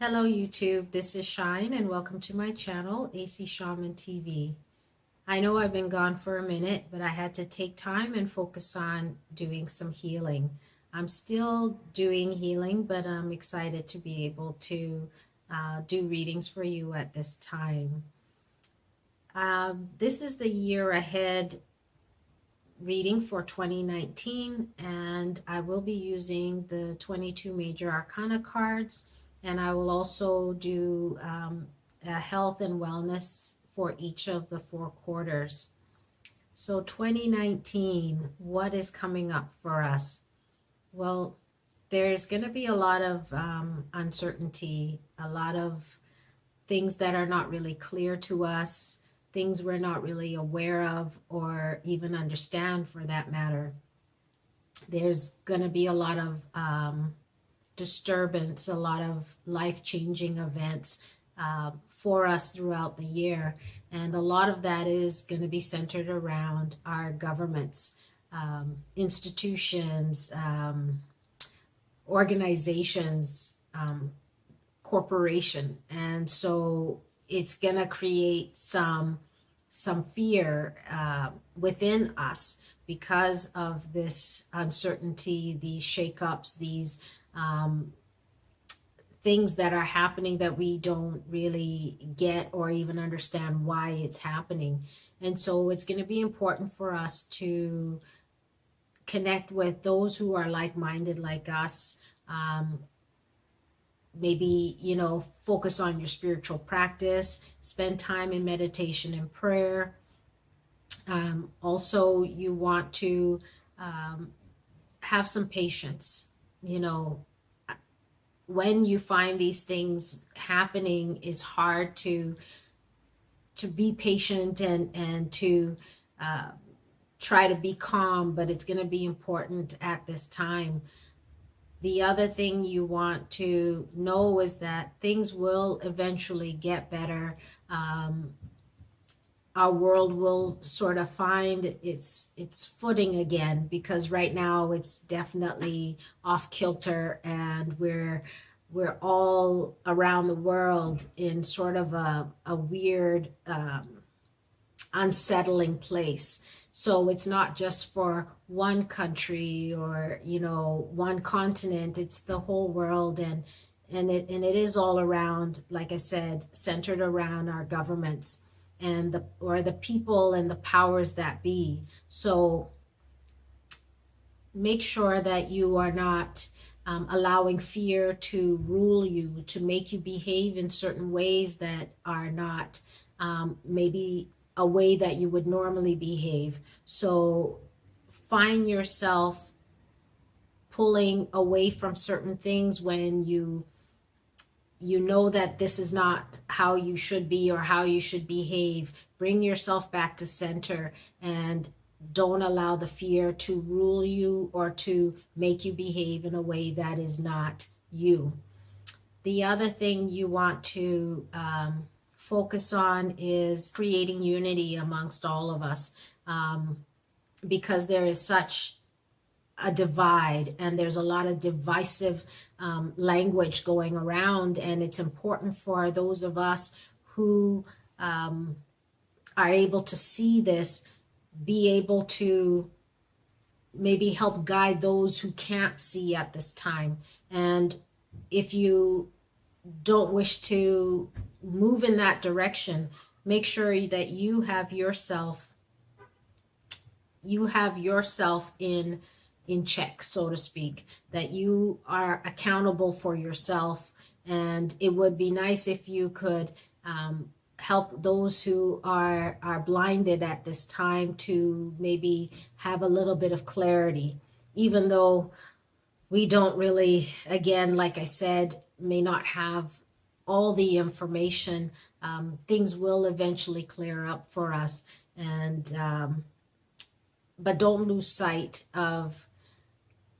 Hello YouTube, this is Shine and welcome to my channel, AC Shaman TV. I know I've been gone for a minute, but I had to take time and focus on doing some healing. I'm still doing healing, but I'm excited to be able to do readings for you at this time. This is the year ahead reading for 2019, and I will be using the 22 major arcana cards, and I will also do a health and wellness for each of the 4 quarters. So 2019, what is coming up for us? Well, there's going to be a lot of uncertainty, a lot of things that are not really clear to us, things we're not really aware of or even understand for that matter. There's going to be a lot of disturbance, a lot of life-changing events for us throughout the year. And a lot of that is going to be centered around our governments, institutions, organizations, corporation. And so it's going to create some fear within us because of this uncertainty, these shakeups, these things that are happening that we don't really get or even understand why it's happening. And so it's going to be important for us to connect with those who are like-minded like us. Maybe, focus on your spiritual practice, spend time in meditation and prayer. Also, you want to have some patience. When you find these things happening, it's hard to be patient and to try to be calm, but it's going to be important at this time. The other thing you want to know is that things will eventually get better. Our world will sort of find its footing again, because right now it's definitely off kilter, and we're all around the world in sort of a weird, unsettling place. So it's not just for one country or, one continent, it's the whole world. And it is all around, like I said, centered around our governments and the people and the powers that be. So make sure that you are not allowing fear to rule you, to make you behave in certain ways that are not maybe a way that you would normally behave. So find yourself pulling away from certain things when you know that this is not how you should be or how you should behave. Bring yourself back to center and don't allow the fear to rule you or to make you behave in a way that is not you. The other thing you want to focus on is creating unity amongst all of us, because there is such a divide and there's a lot of divisive language going around, and it's important for those of us who are able to see this, be able to maybe help guide those who can't see at this time. And if you don't wish to move in that direction, make sure that you have yourself in check, so to speak, that you are accountable for yourself. And it would be nice if you could help those who are blinded at this time to maybe have a little bit of clarity, even though we don't really, again, like I said, may not have all the information. Things will eventually clear up for us, and but don't lose sight of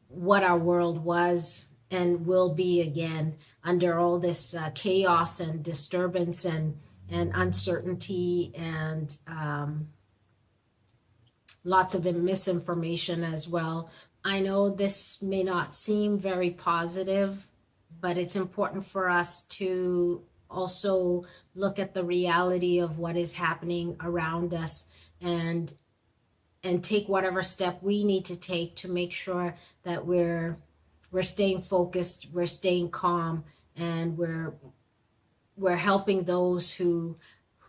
what our world was and will be again under all this chaos and disturbance and uncertainty and lots of misinformation as well. I know this may not seem very positive, but it's important for us to also look at the reality of what is happening around us, and take whatever step we need to take to make sure that we're staying focused, we're staying calm, and we're helping those who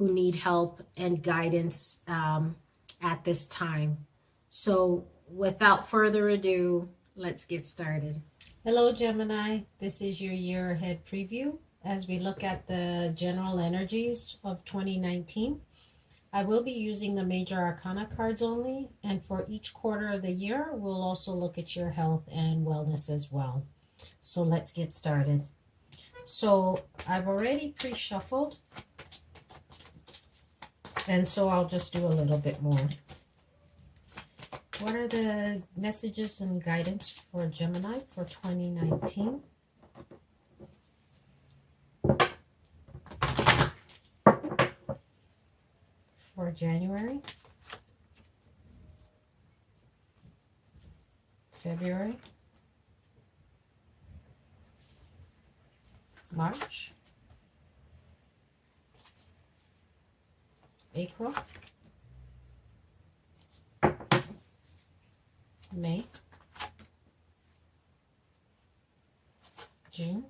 need help and guidance at this time. So without further ado, let's get started. Hello, Gemini. This is your year ahead preview as we look at the general energies of 2019. I will be using the major arcana cards only, and for each quarter of the year, we'll also look at your health and wellness as well. So let's get started. So I've already pre-shuffled, and so I'll just do a little bit more. What are the messages and guidance for Gemini for 2019? For January, February, March, April, May, June,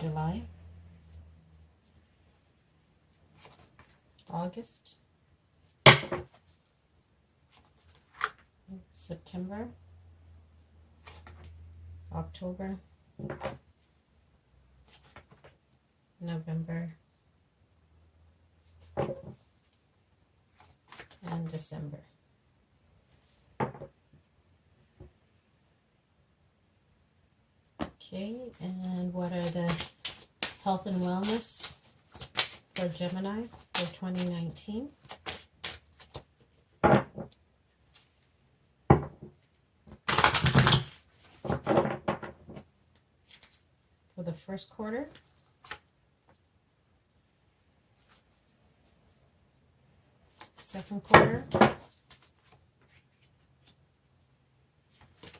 July, August, September, October, November, and December. Okay, and what are the health and wellness for Gemini for 2019? For the first quarter, second quarter,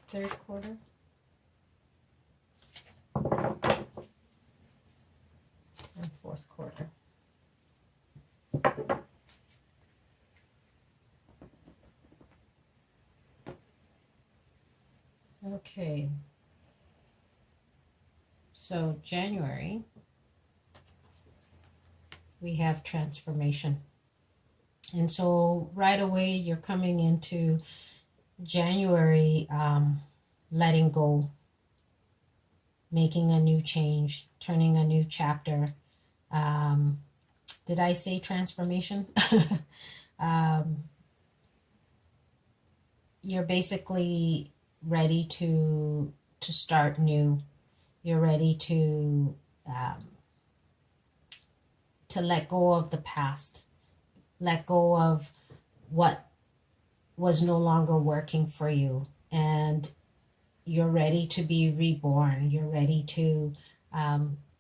third quarter, and fourth quarter. Okay, so January, we have transformation. And so right away, you're coming into January, letting go, making a new change, turning a new chapter. Did I say transformation? You're basically ready to start new. You're ready to let go of the past, let go of what was no longer working for you, and you're ready to be reborn. You're ready to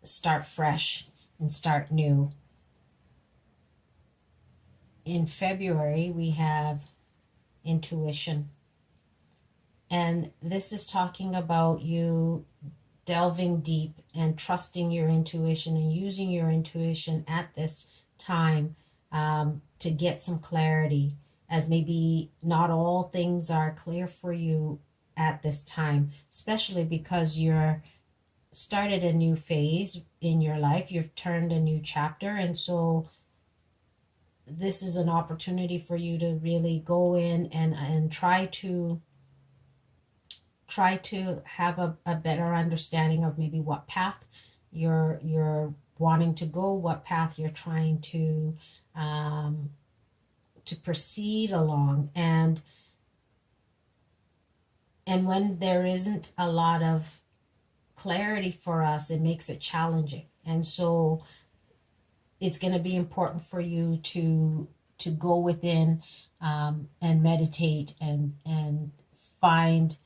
start fresh and start new. In February, we have intuition. And this is talking about you delving deep and trusting your intuition and using your intuition at this time to get some clarity, as maybe not all things are clear for you at this time, especially because you're started a new phase in your life. You've turned a new chapter. And so this is an opportunity for you to really go in and try to have a better understanding of maybe what path you're wanting to go, what path you're trying to proceed along. And when there isn't a lot of clarity for us, it makes it challenging. And so it's going to be important for you to go within and meditate and find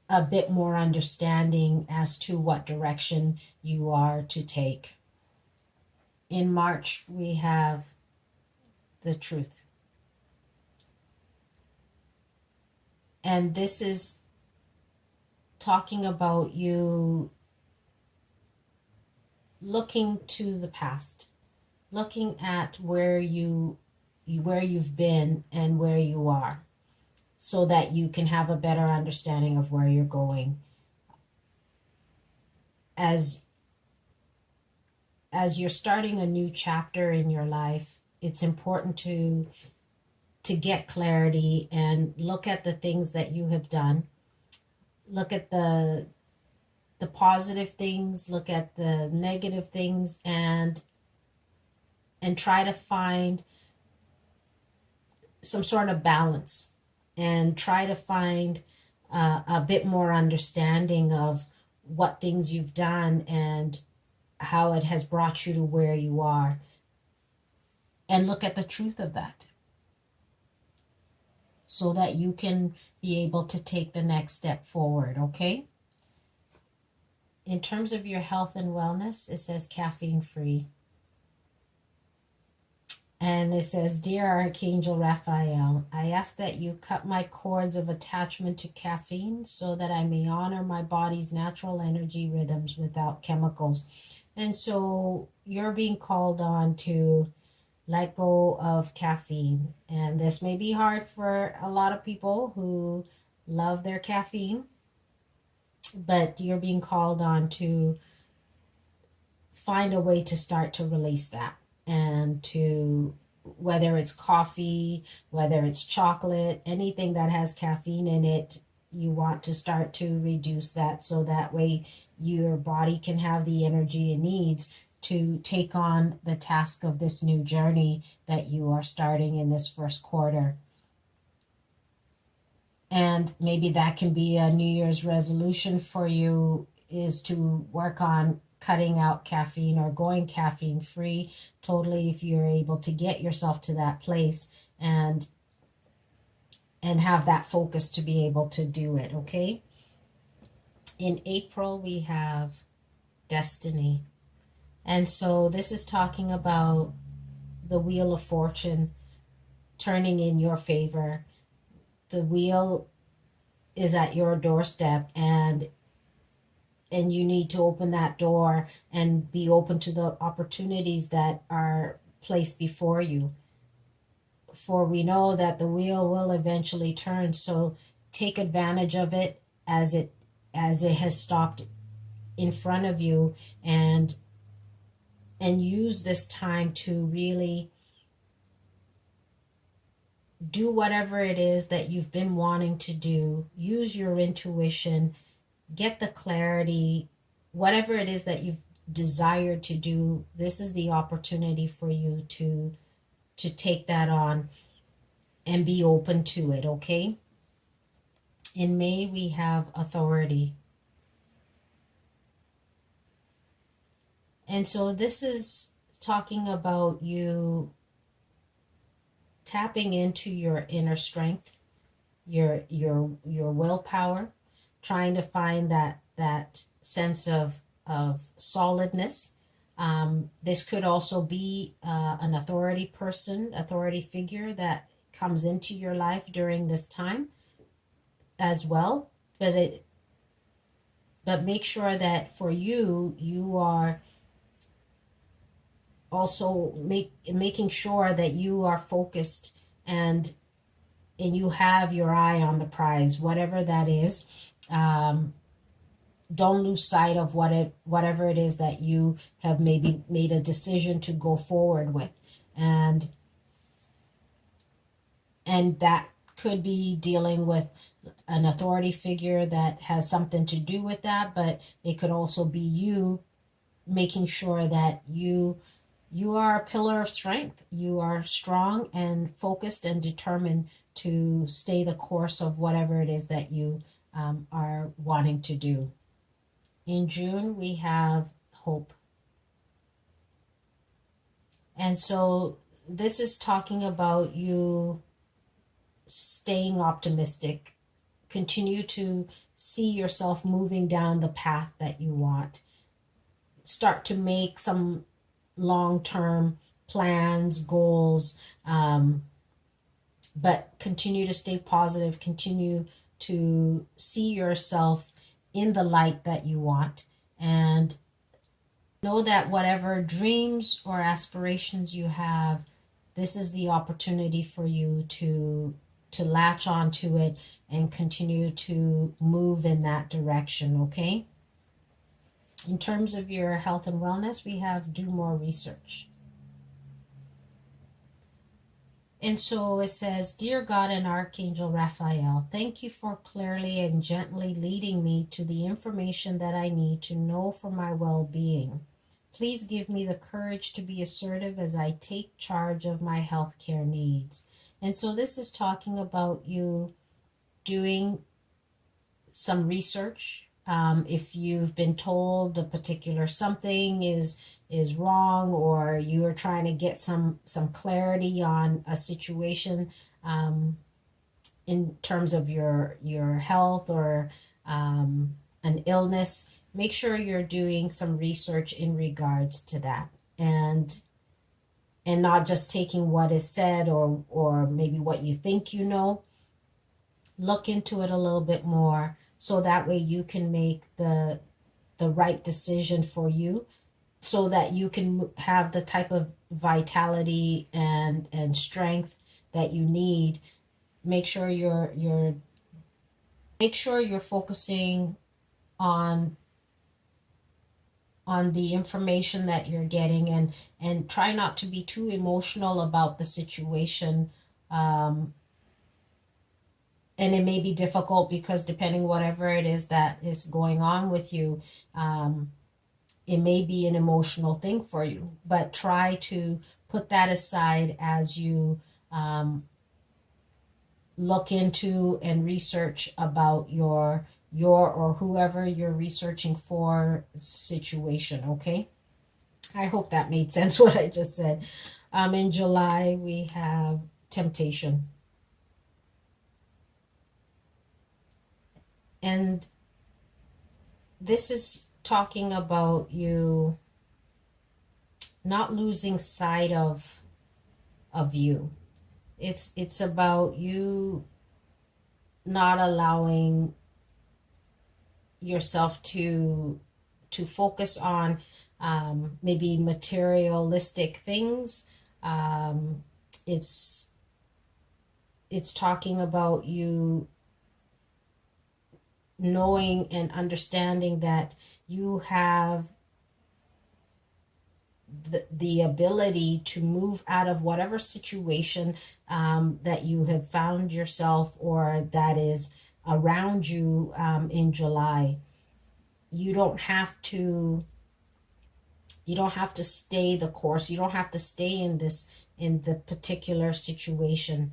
a bit more understanding as to what direction you are to take. In March, we have the truth. And this is talking about you looking to the past, looking at where you've been and where you are, so that you can have a better understanding of where you're going. As you're starting a new chapter in your life, it's important to get clarity and look at the things that you have done. Look at the positive things, look at the negative things, and try to find some sort of balance, and try to find a bit more understanding of what things you've done and how it has brought you to where you are, and look at the truth of that, so that you can be able to take the next step forward, okay? In terms of your health and wellness, it says caffeine free. And it says, Dear Archangel Raphael, I ask that you cut my cords of attachment to caffeine so that I may honor my body's natural energy rhythms without chemicals. And so you're being called on to let go of caffeine. And this may be hard for a lot of people who love their caffeine, but you're being called on to find a way to start to release that, and to, whether it's coffee, whether it's chocolate, anything that has caffeine in it, you want to start to reduce that, so that way your body can have the energy it needs to take on the task of this new journey that you are starting in this first quarter. And maybe that can be a New Year's resolution for you, is to work on cutting out caffeine or going caffeine free totally, if you're able to get yourself to that place and have that focus to be able to do it, okay? In April, we have Destiny. And so this is talking about the Wheel of Fortune turning in your favor. The wheel is at your doorstep, and you need to open that door and be open to the opportunities that are placed before you. For we know that the wheel will eventually turn, so take advantage of it as it has stopped in front of you, and use this time to really do whatever it is that you've been wanting to do. Use your intuition, get the clarity, whatever it is that you've desired to do. This is the opportunity for you to take that on and be open to it, okay? In May, we have Authority. And so this is talking about you tapping into your inner strength, your willpower, trying to find that sense of solidness. This could also be an authority person, authority figure that comes into your life during this time as well. But make sure that for you are also making sure that you are focused and you have your eye on the prize, whatever that is. Don't lose sight of whatever it is that you have maybe made a decision to go forward with, and that could be dealing with an authority figure that has something to do with that, but it could also be you making sure that you are a pillar of strength. You are strong and focused and determined to stay the course of whatever it is that you are wanting to do. In June, we have Hope. And so this is talking about you staying optimistic. Continue to see yourself moving down the path that you want. Start to make some long-term plans, goals, but continue to stay positive, continue to see yourself in the light that you want, and know that whatever dreams or aspirations you have, this is the opportunity for you to latch onto it and continue to move in that direction, okay? In terms of your health and wellness, we have do more research. And so it says, Dear God and Archangel Raphael, thank you for clearly and gently leading me to the information that I need to know for my well-being. Please give me the courage to be assertive as I take charge of my healthcare needs. And so this is talking about you doing some research. If you've been told a particular something is wrong, or you're trying to get some clarity on a situation in terms of your health or an illness, make sure you're doing some research in regards to that, and not just taking what is said or maybe what you think you know. Look into it a little bit more, so that way you can make the right decision for you, so that you can have the type of vitality and strength that you need. Make sure you're focusing on the information that you're getting, and try not to be too emotional about the situation. And it may be difficult because depending whatever it is that is going on with you, it may be an emotional thing for you, but try to put that aside as you look into and research about your or whoever you're researching for situation, okay? I hope that made sense what I just said. In July, we have temptation. And this is talking about you not losing sight of you. It's about you not allowing yourself to focus on maybe materialistic things. It's talking about you knowing and understanding that you have the ability to move out of whatever situation that you have found yourself or that is around you in July. You don't have to stay the course. You don't have to stay in the particular situation.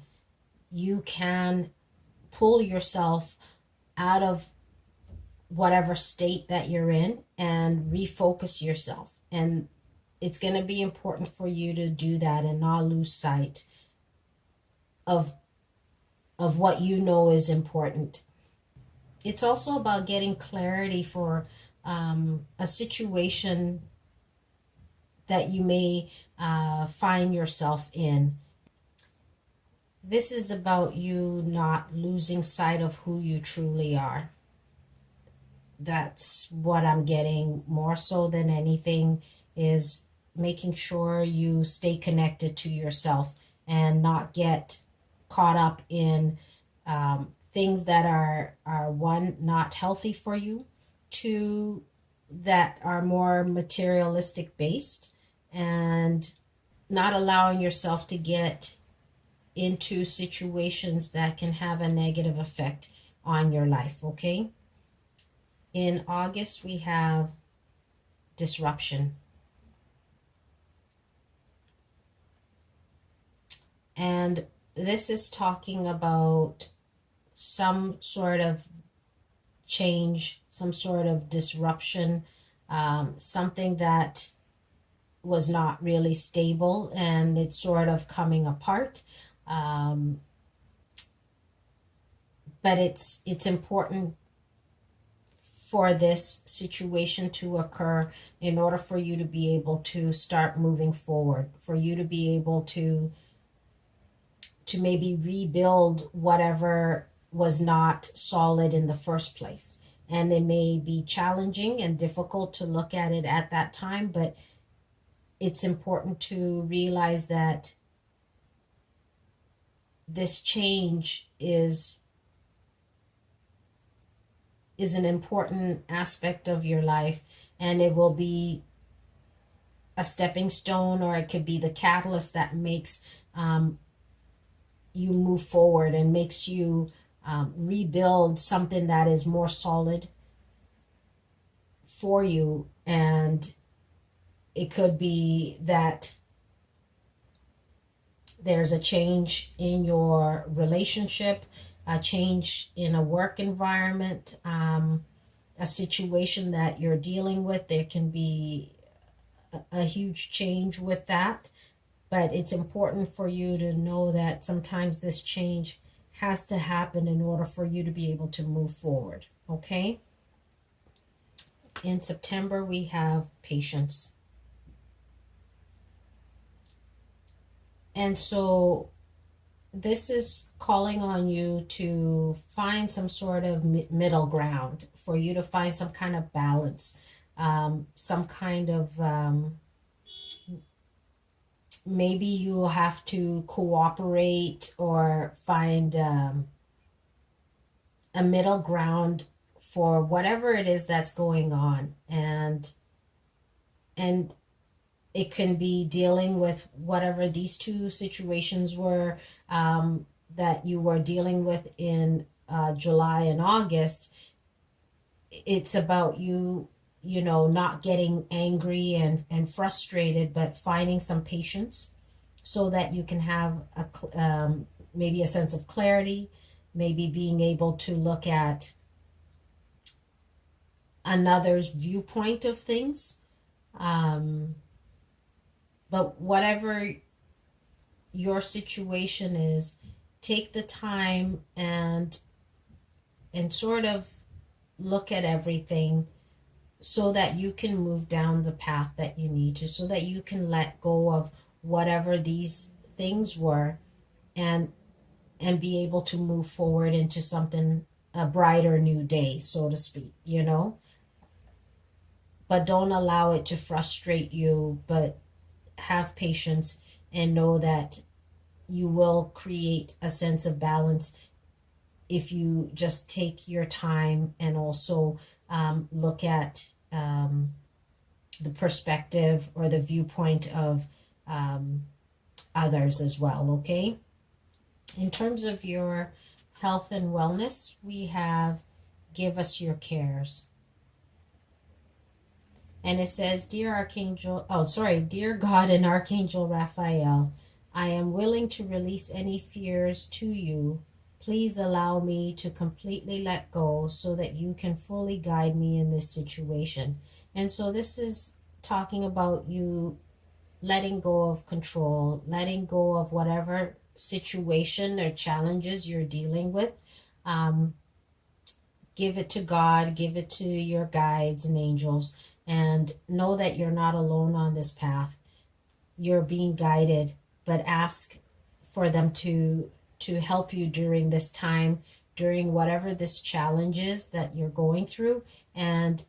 You can pull yourself out of whatever state that you're in and refocus yourself. And it's going to be important for you to do that and not lose sight of what you know is important. It's also about getting clarity for a situation that you may find yourself in. This is about you not losing sight of who you truly are. That's what I'm getting more so than anything, is making sure you stay connected to yourself and not get caught up in things that are one, not healthy for you, two, that are more materialistic based, and not allowing yourself to get into situations that can have a negative effect on your life, okay? In August, we have disruption. And this is talking about some sort of change, some sort of disruption, something that was not really stable and it's sort of coming apart. But it's important for this situation to occur in order for you to be able to start moving forward, for you to be able to maybe rebuild whatever was not solid in the first place. And it may be challenging and difficult to look at it at that time, but it's important to realize that this change is an important aspect of your life, and it will be a stepping stone, or it could be the catalyst that makes you move forward and makes you rebuild something that is more solid for you. And it could be that there's a change in your relationship, a change in a work environment, a situation that you're dealing with. There can be a huge change with that, but it's important for you to know that sometimes this change has to happen in order for you to be able to move forward, okay? In September, we have patience. And so this is calling on you to find some sort of middle ground, for you to find some kind of balance, some kind of, maybe you'll have to cooperate or find a middle ground for whatever it is that's going on. And it can be dealing with whatever these two situations were that you were dealing with in July and August. It's about you know, not getting angry and frustrated, but finding some patience so that you can have maybe a sense of clarity, maybe being able to look at another's viewpoint of things. But whatever your situation is, take the time and sort of look at everything so that you can move down the path that you need to, so that you can let go of whatever these things were and be able to move forward into something, a brighter new day, so to speak, you know? But don't allow it to frustrate you, but have patience and know that you will create a sense of balance if you just take your time and also look at the perspective or the viewpoint of others as well, okay? In terms of your health and wellness, we have give us your cares. And it says, Dear God and Archangel Raphael, I am willing to release any fears to you. Please allow me to completely let go so that you can fully guide me in this situation. And so this is talking about you letting go of control, letting go of whatever situation or challenges you're dealing with. Give it to God, give it to your guides and angels, and know that you're not alone on this path. You're being guided, but ask for them to help you during this time, during whatever this challenge is that you're going through, and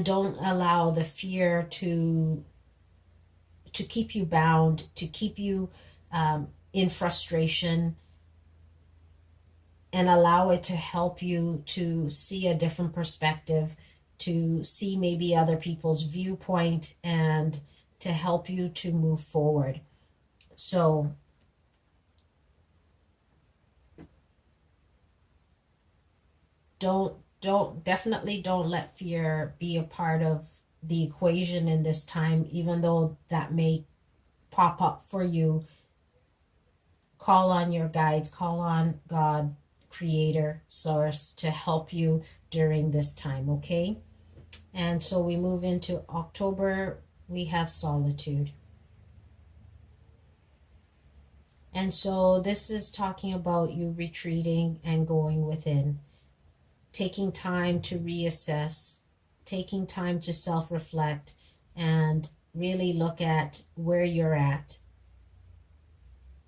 don't allow the fear to keep you bound, to keep you in frustration, and allow it to help you to see a different perspective, to see maybe other people's viewpoint, and to help you to move forward. So definitely don't let fear be a part of the equation in this time, even though that may pop up for you. Call on your guides, call on God, Creator, Source, to help you during this time, okay? And so we move into October, we have solitude. And so this is talking about you retreating and going within, taking time to reassess, taking time to self-reflect, and really look at where you're at.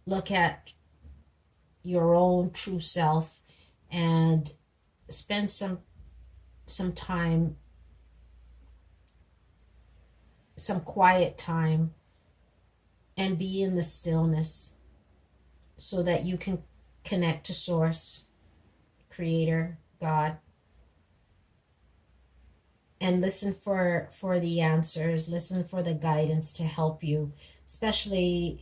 Look at, your own true self and spend some time, some quiet time, and be in the stillness so that you can connect to Source, Creator, God, and listen for the answers, listen for the guidance to help you, especially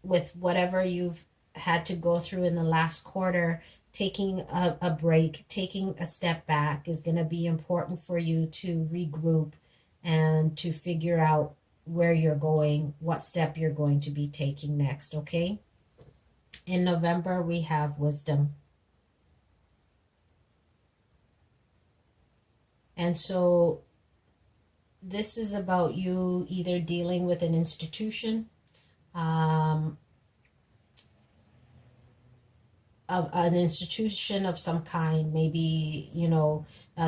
with whatever you've had to go through in the last quarter. Taking a break, taking a step back is going to be important for you to regroup and to figure out where you're going, what step you're going to be taking next, okay? In November, we have wisdom. And so this is about you either dealing with an institution, of an institution of some kind, maybe,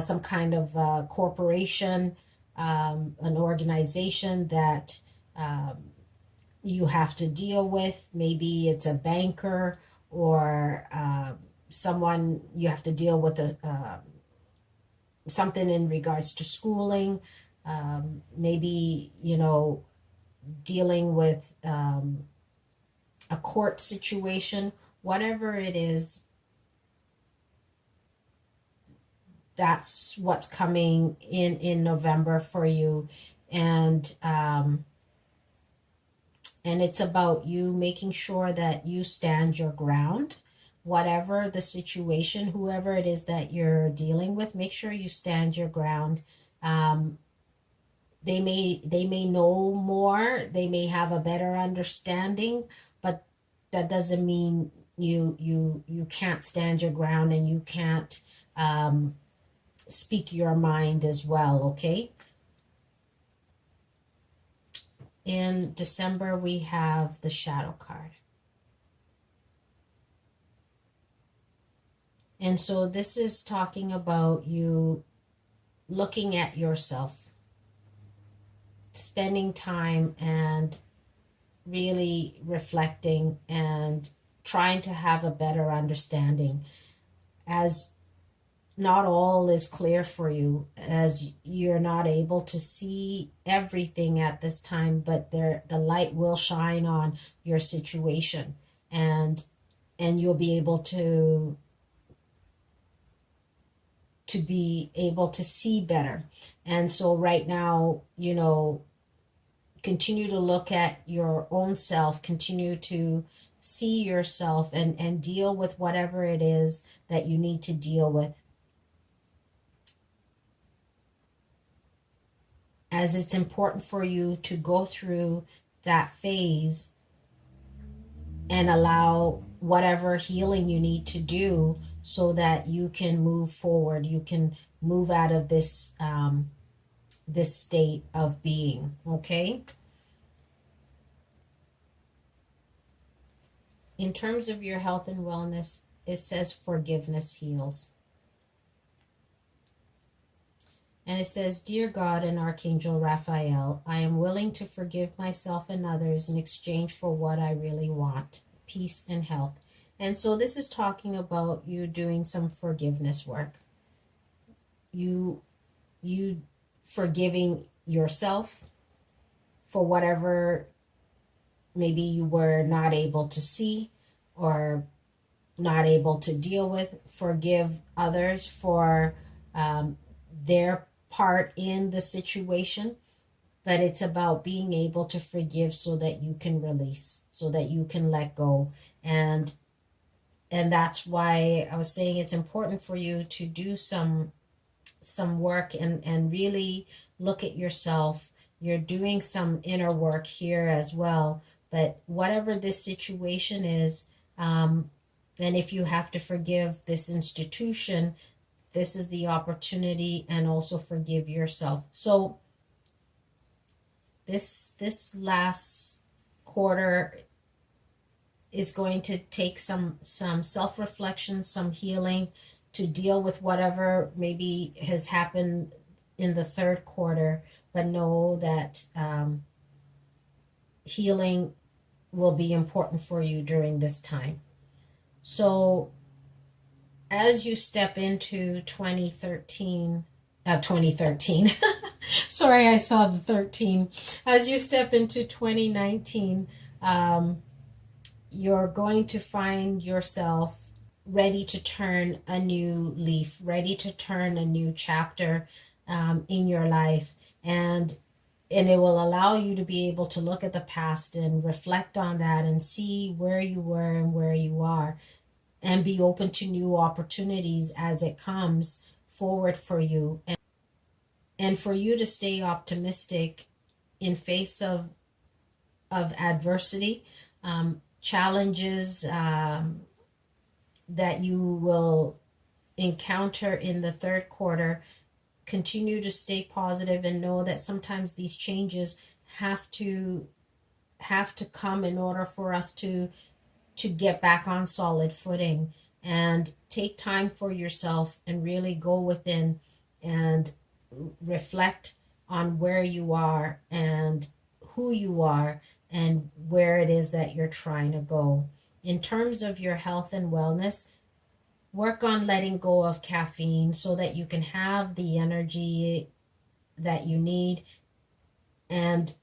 some kind of corporation, an organization that you have to deal with. Maybe it's a banker or someone you have to deal with, something in regards to schooling, maybe, dealing with a court situation. Whatever it is, that's what's coming in November for you. And it's about you making sure that you stand your ground. Whatever the situation, whoever it is that you're dealing with, make sure you stand your ground. They may know more, they may have a better understanding, but that doesn't mean you can't stand your ground and you can't speak your mind as well, okay? In December, we have the Shadow card. And so this is talking about you looking at yourself, spending time and really reflecting and trying to have a better understanding, as not all is clear for you, as you're not able to see everything at this time, but the light will shine on your situation, and you'll be able to be able to see better. And so right now, continue to look at your own self, continue to see yourself and deal with whatever it is that you need to deal with. As it's important for you to go through that phase and allow whatever healing you need to do so that you can move forward, you can move out of this this state of being, okay? In terms of your health and wellness, it says forgiveness heals. And it says, Dear God and Archangel Raphael, I am willing to forgive myself and others in exchange for what I really want, peace and health. And so this is talking about you doing some forgiveness work. You forgiving yourself for whatever maybe you were not able to see or not able to deal with. Forgive others for their part in the situation. But it's about being able to forgive so that you can release, so that you can let go. And that's why I was saying it's important for you to do some work and really look at yourself. You're doing some inner work here as well. But whatever this situation is, and if you have to forgive this institution, this is the opportunity, and also forgive yourself. So this last quarter is going to take some self-reflection, some healing to deal with whatever maybe has happened in the third quarter, but know that healing will be important for you during this time. So as you step into 2013, sorry, I saw the 13. As you step into 2019, you're going to find yourself ready to turn a new leaf, ready to turn a new chapter in your life. And it will allow you to be able to look at the past and reflect on that and see where you were and where you are, and be open to new opportunities as it comes forward for you, and for you to stay optimistic in face of adversity, challenges that you will encounter in the third quarter. Continue to stay positive and know that sometimes these changes have to come in order for us to get back on solid footing. And take time for yourself and really go within and reflect on where you are and who you are and where it is that you're trying to go. In terms of your health and wellness, work on letting go of caffeine so that you can have the energy that you need, and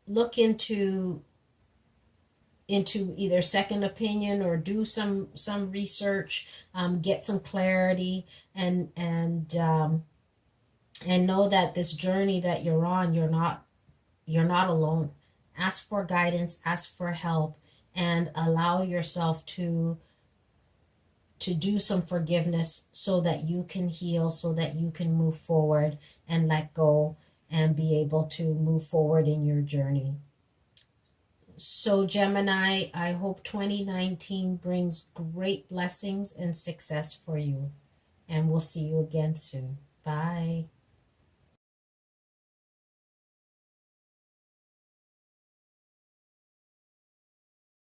look into either second opinion or do some research, get some clarity, and know that this journey that you're on, you're not alone. Ask for guidance, ask for help, and allow yourself to do some forgiveness so that you can heal, so that you can move forward and let go and be able to move forward in your journey. So Gemini, I hope 2019 brings great blessings and success for you. And we'll see you again soon. Bye.